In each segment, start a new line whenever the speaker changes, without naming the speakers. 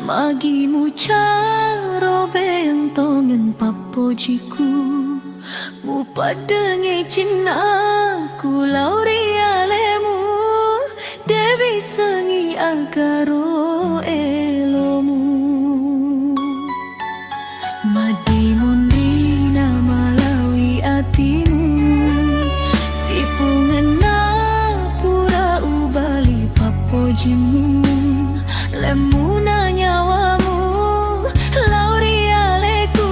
Magimu caro beng tongen papojiku mu padengi cinnaku laurialemu Dewi sengi agaro elomu Madimun rina malawi atimu si pungena pura ubali papojimu lemuna nyawamu laurialeku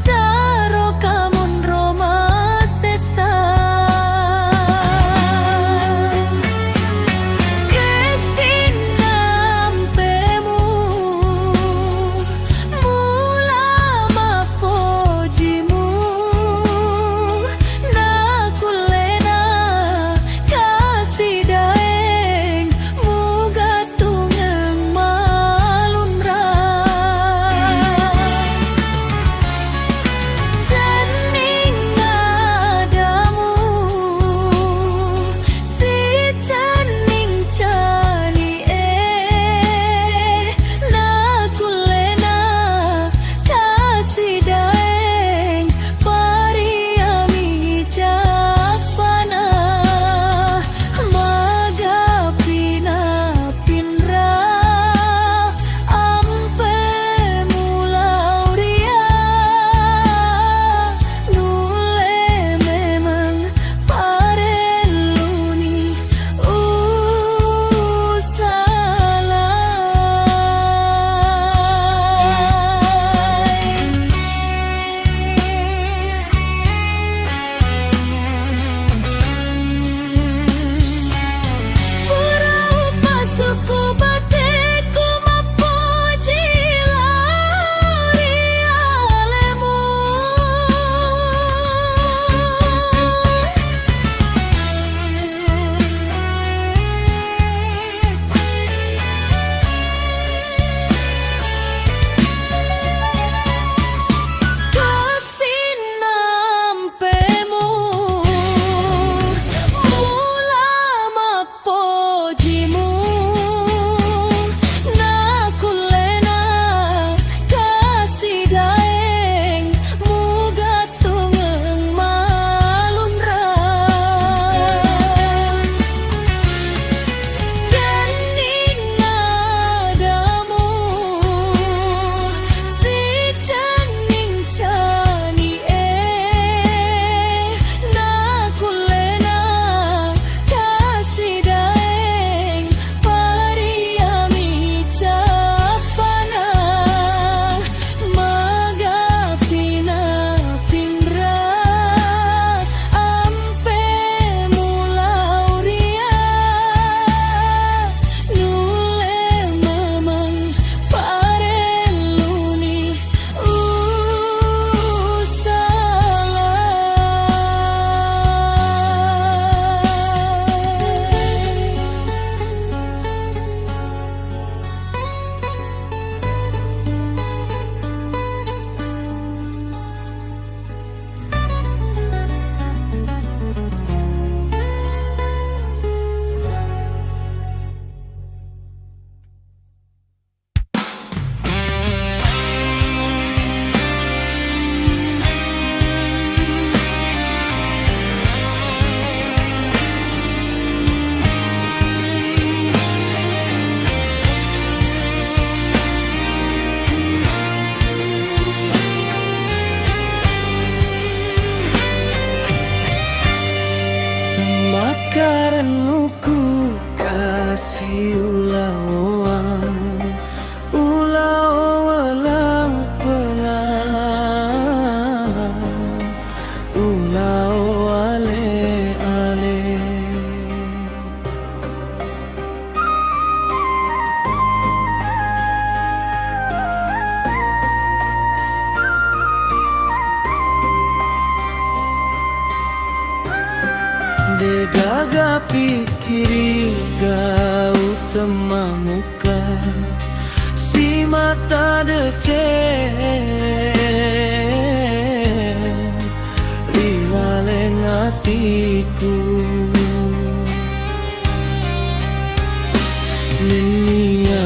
taro kamun roma sesa kesinampemu mula mapojimu nakulena kasih daeng muga tungeng malunra cening nadamu si cening cani nakulena kasih daeng pariami japana magapina pinra ampe mulauria nule memang pareluni Purau pasuku bateku mapoji laurialemu kesinampemu mula mapojimu nakulena kasih daeng muga tungeng malunra cening nadamu si cening cani nakulena kasih daeng pariami japana magapina pinra ampe mulauria nule memang pareluni makaranmu ku kasih ulang pelan ale degaga pikiri gau temamuka si mata decen lilaleng hatiku Nenia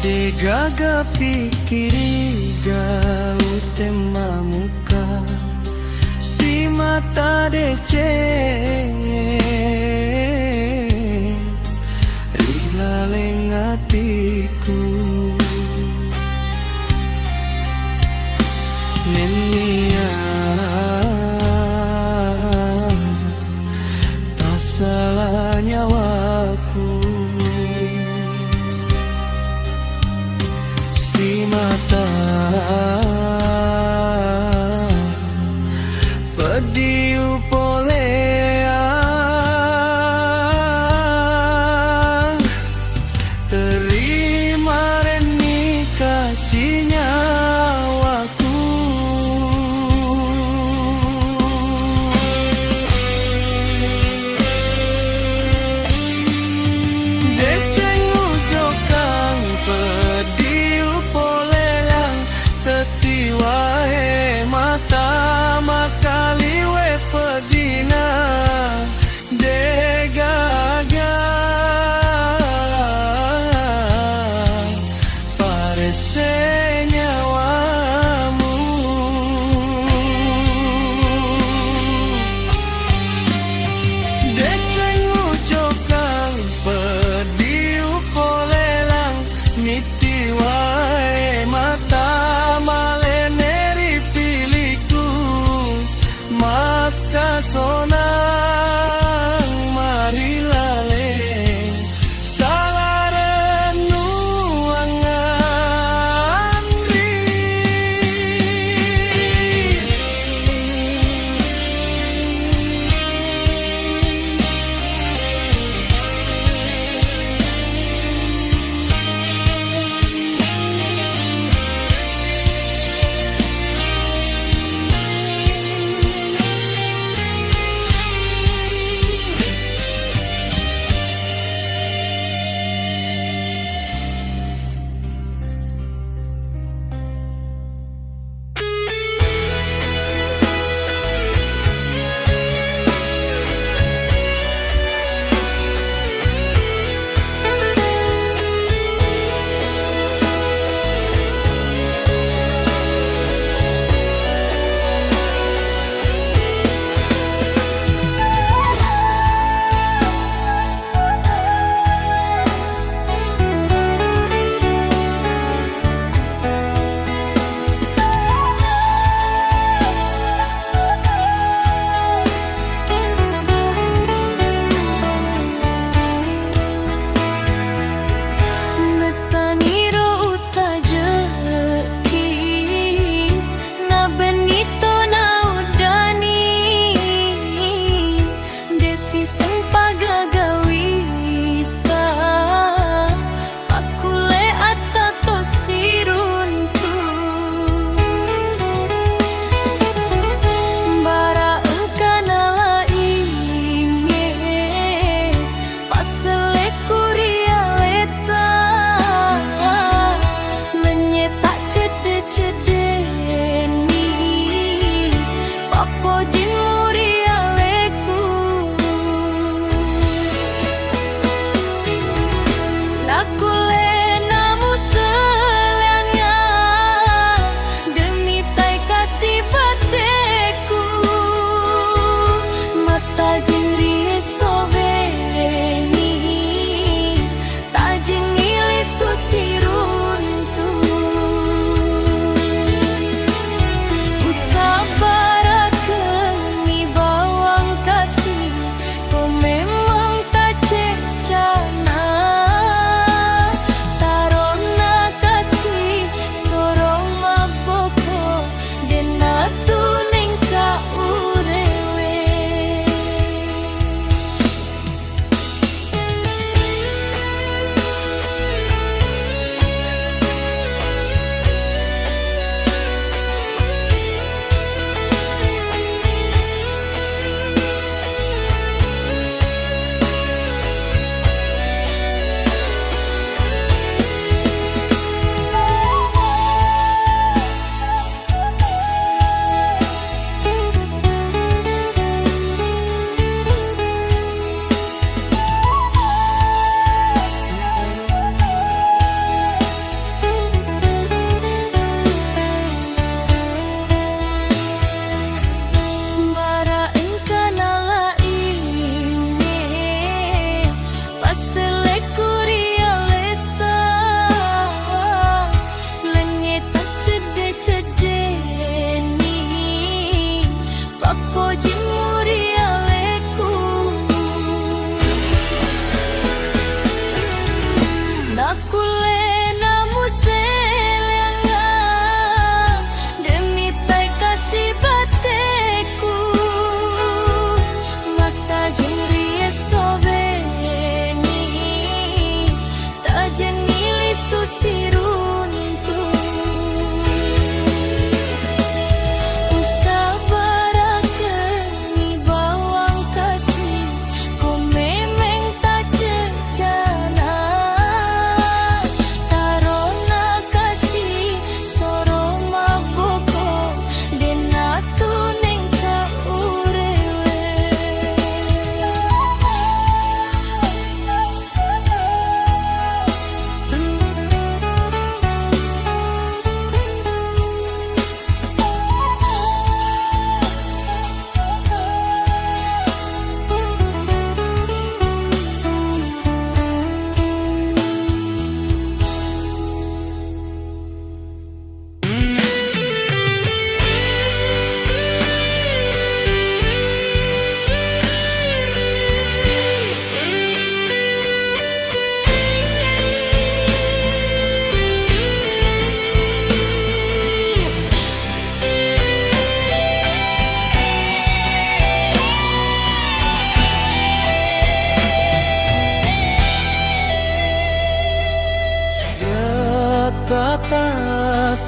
De gaga pikiri ga utema muka si mata dece rilaleng hatiku nenia tak salah nyawaku si mata pediu poleang terima reni kasih nyawaku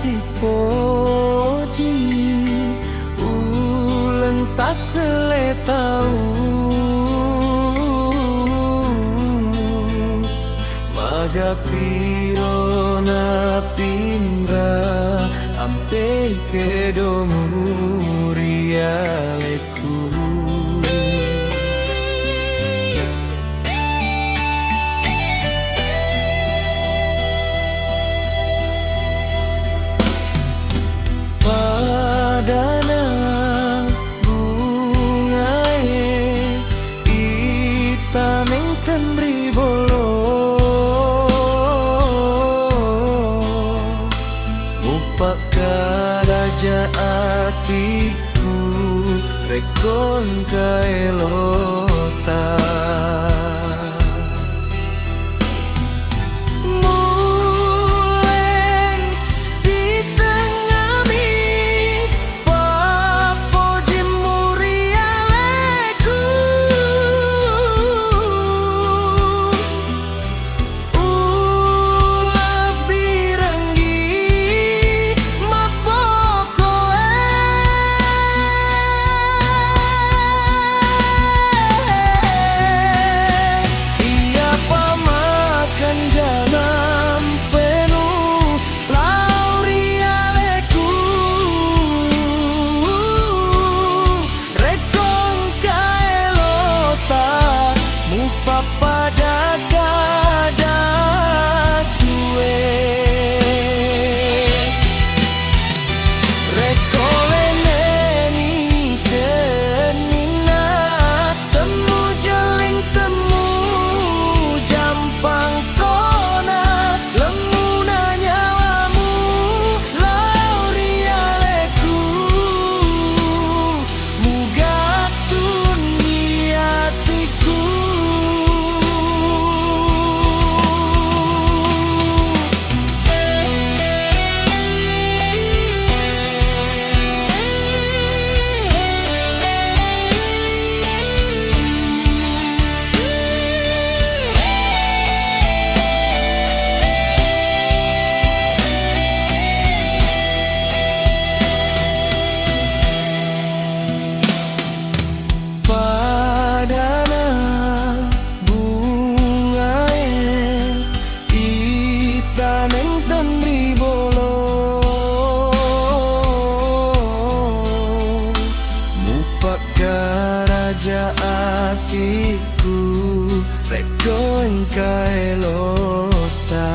kasih poji uleng tak seletau maga pirona pindra ampe kedomu rialeku padana bungae itaneng tenri bolo mupak raja atiku rekon kaelota raja atiku rekon kaelota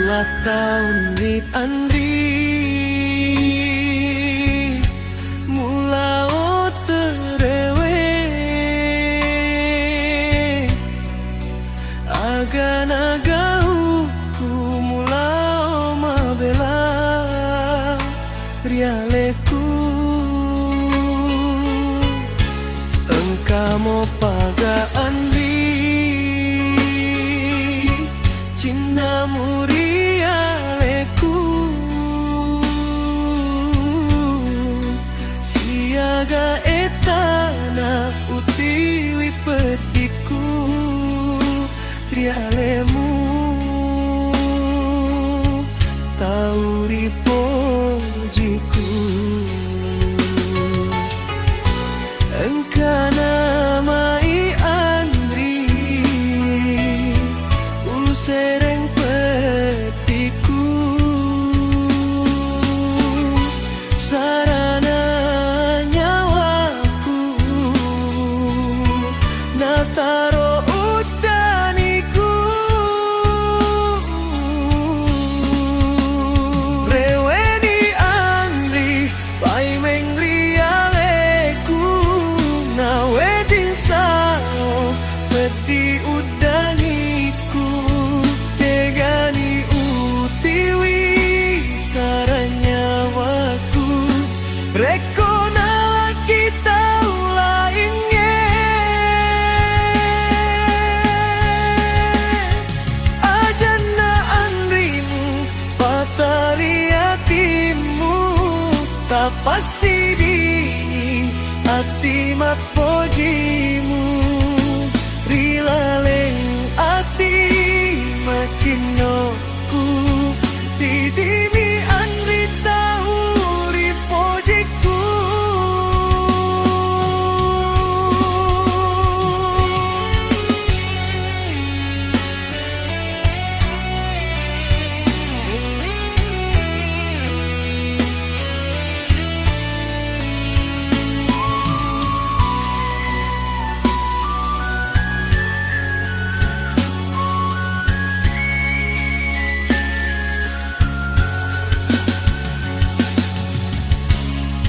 ulah tahun rit Andri mulao terewe agan-agaku mulao mabela rialeku engkau paga Andri Cinta murialeku siaga etana utiwi pediku rialemu tauri pojiku engkana mai Andri ulu sereng petiku sarana nyawaku nataro udaniku reweni Andri pai mengrialeku nawe disao peti udaniku tegani utiwi saranya waku reko nala kita lainnya ajana Andrimu patari hatimu tak pasti dini hati mapojimu rilaleng hati macinoku didimi Andri tahu ripojiku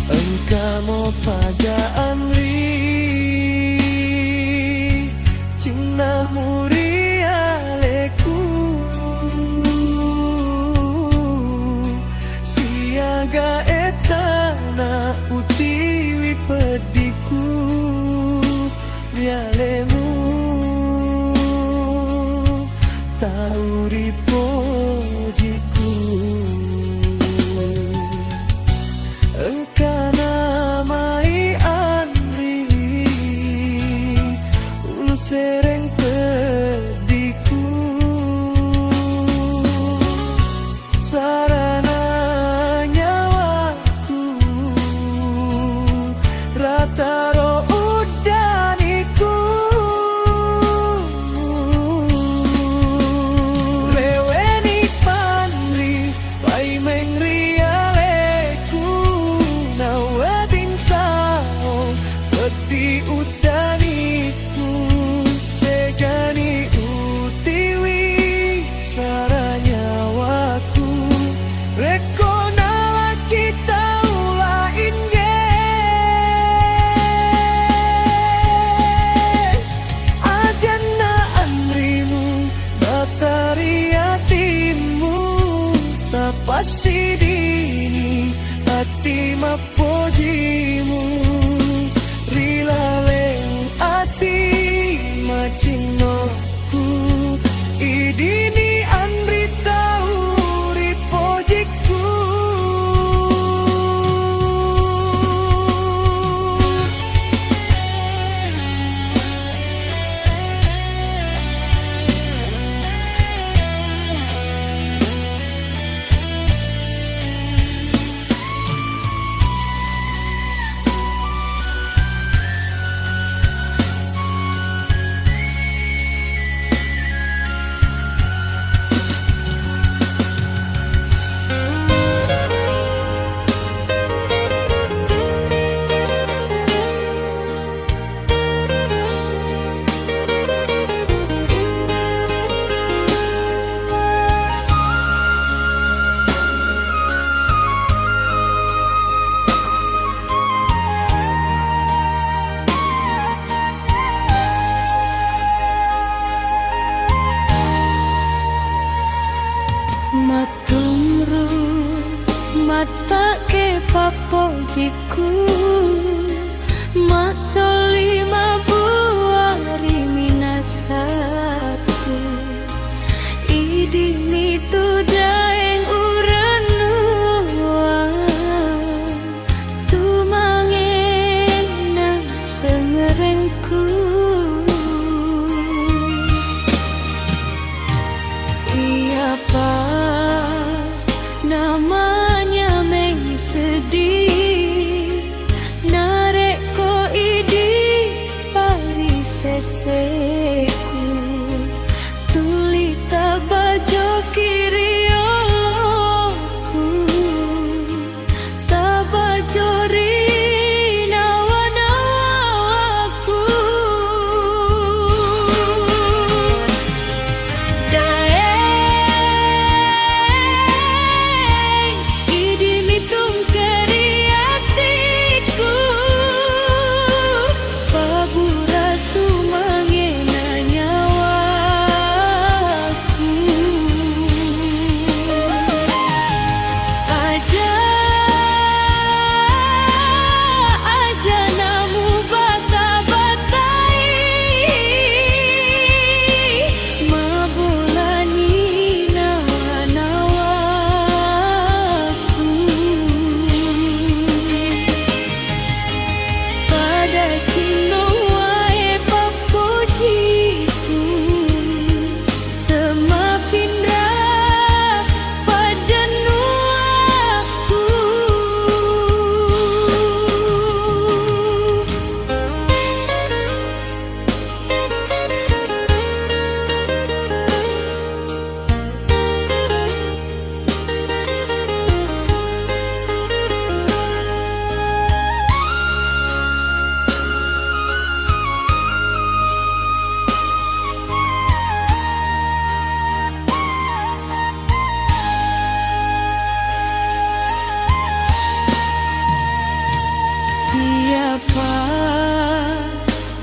engkau paga Andri Cinta murialeku siaga etana utiwi pediku rialemu tauri pojiku engkana mai Andri ulu sereng pediku sarana nyawaku rataro udaniku reweni Andri pai mengrialeku nawading sao peti udaniku tegani utiwi saranya waku reko nala kita lainnya ajana Andrimu batari hatimu tak pasti dini hati mapojimu rilaleng hati macinoku idini Andri tahu ripojiku
Matumru mata ke papojiku macoli mabuari minasaku idini tu daeng uranua sumangen nang sengerengku iya pak namanya meng sedih narek ko idi pari seseku tuli tabajo kiri oloku tabajo rinawa nawaku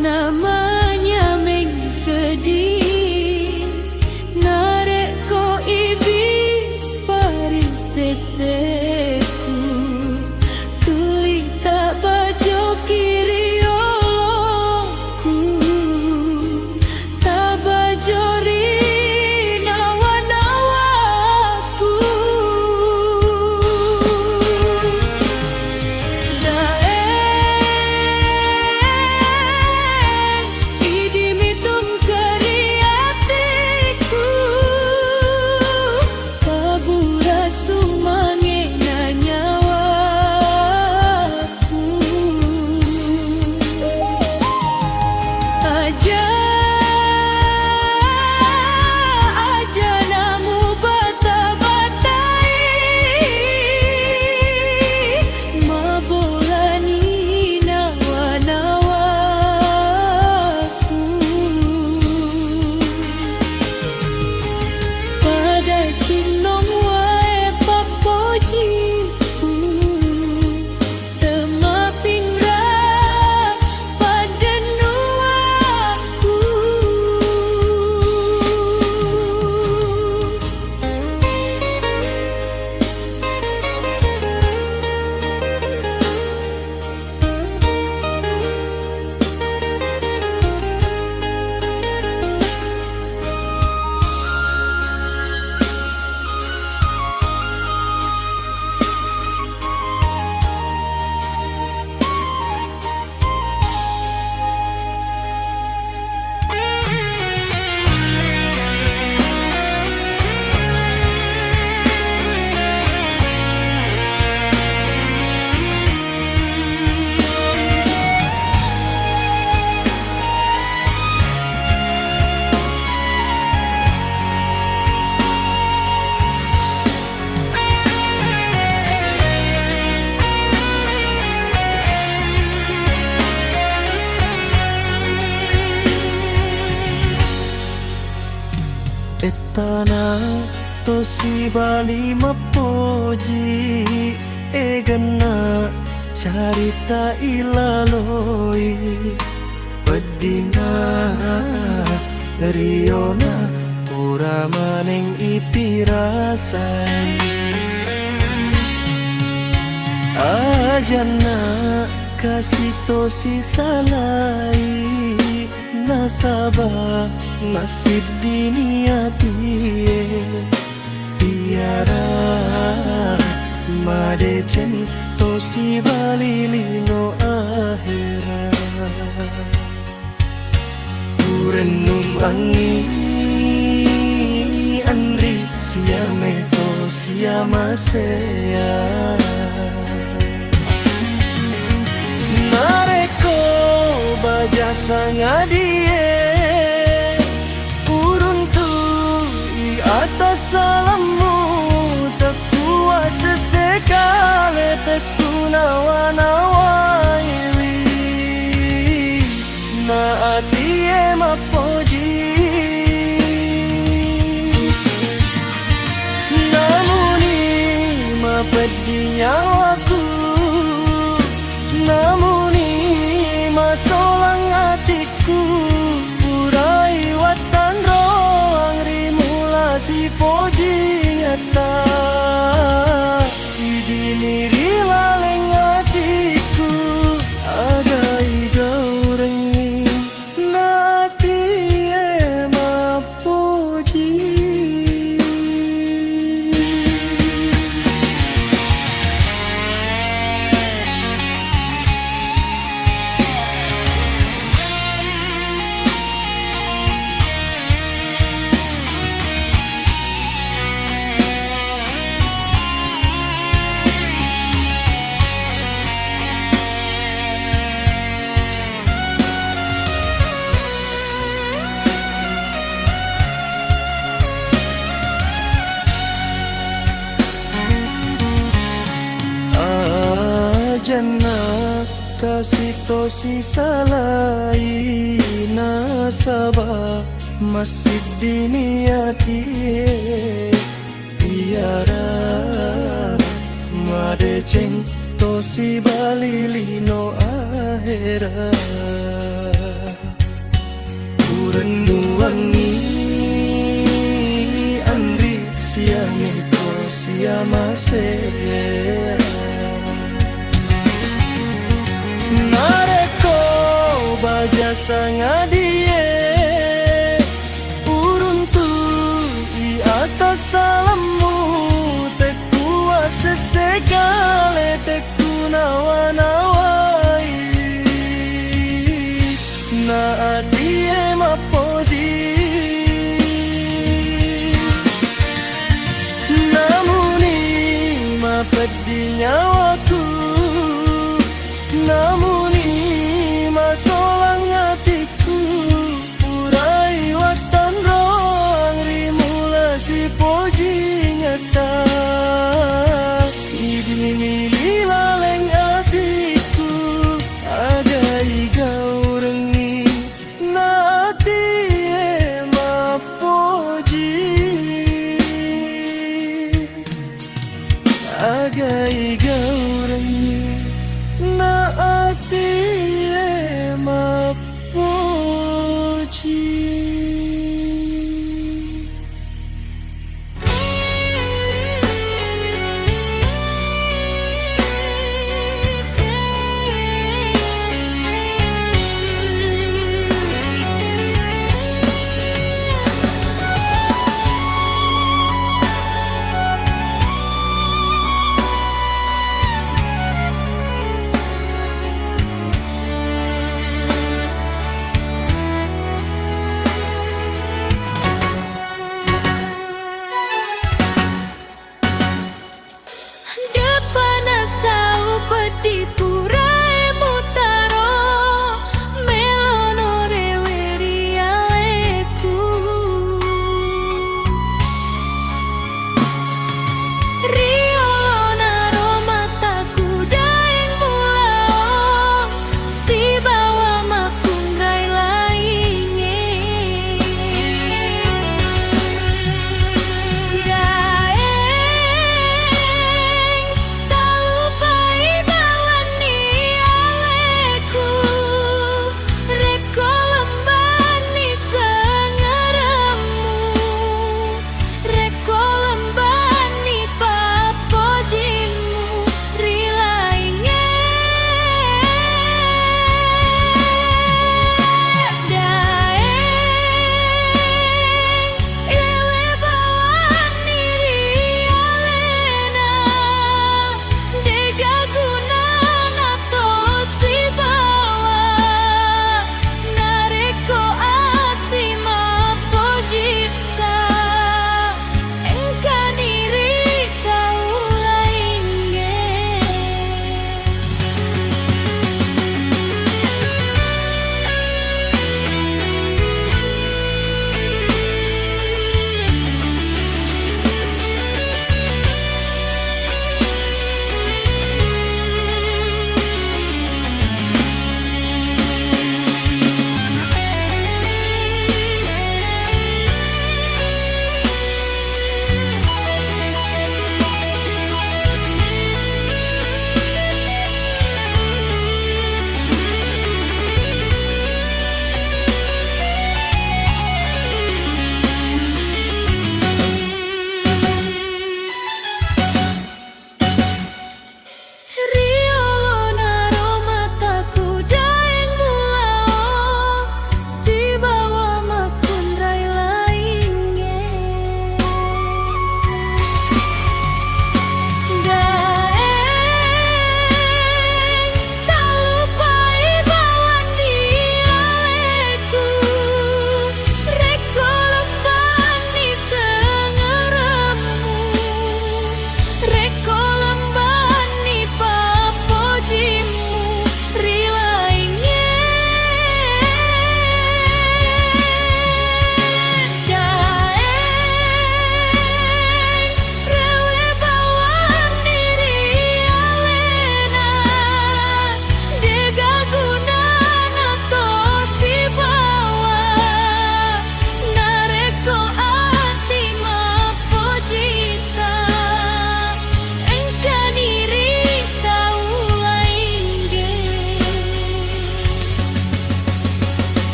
Namanya meng sedih narek ko ibi pari seseku tuli tak bajo kiri oloku tak bajo rinawa nawaku
Etana tosi bali mapoji egana carita ilaloi pedina riona ora maning ipirasai ajana kasih tosi salai nasaba nasib diniati piara madecen tosi balilino akhira renung angi anri siame to siama sea nareko baja sangadie uruntu I atas salamu tak kuasa sekali tak kunawa-nawa na atie mapoji namuni mapedi nyawaku namuni masolang hatiku purai watan roang rimulasi poji nyata idini rilaleng hatiku agai gaureng jana kasih tosi salai nasaba masih diniati biara madeceng tosi balilino akhira urenduangi andri siame to siama sera nareko baja sangadie uruntu I atas salamu tak kuasa sekali tak kunawa-nawai na atie mapoji namuni mapedi nyawaku namuni masolang hatiku purai watan roang rimulasi poji nyata idini lilaleng hatiku agai gaurengi na atie mapoji agai gaurengi na atie mapoji.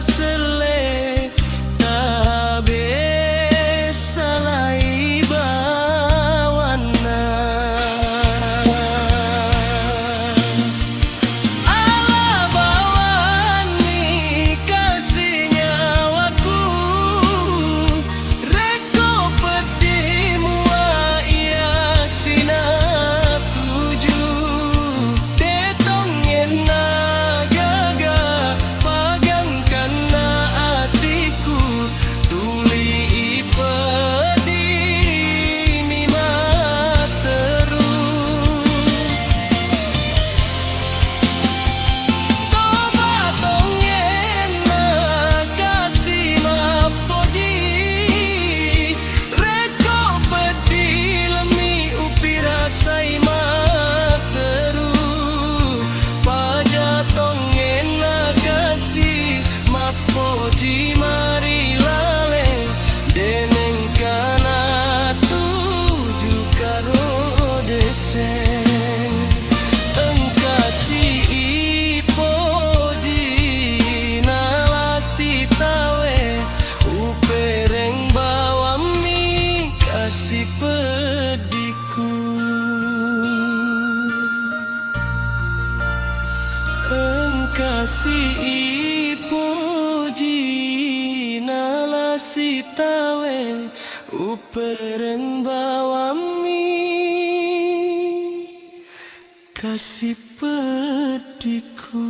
sele tabe salai bawana ala bawani kasih nyawaku reko peti mua ia sina tuju detong yena gaga pagangkan na atiku tuli ipedi mima terus toba tong yena kasih mapoji reko pedi lemi upira sai ma teru paja tong yena kasih mapoji mari lale deneng kana tuju karo deteng engkasi ipoji nalasi tawe upereng bawami kasih pediku engkasi ipoji nalasi tawe upereng bawami kasih pediku.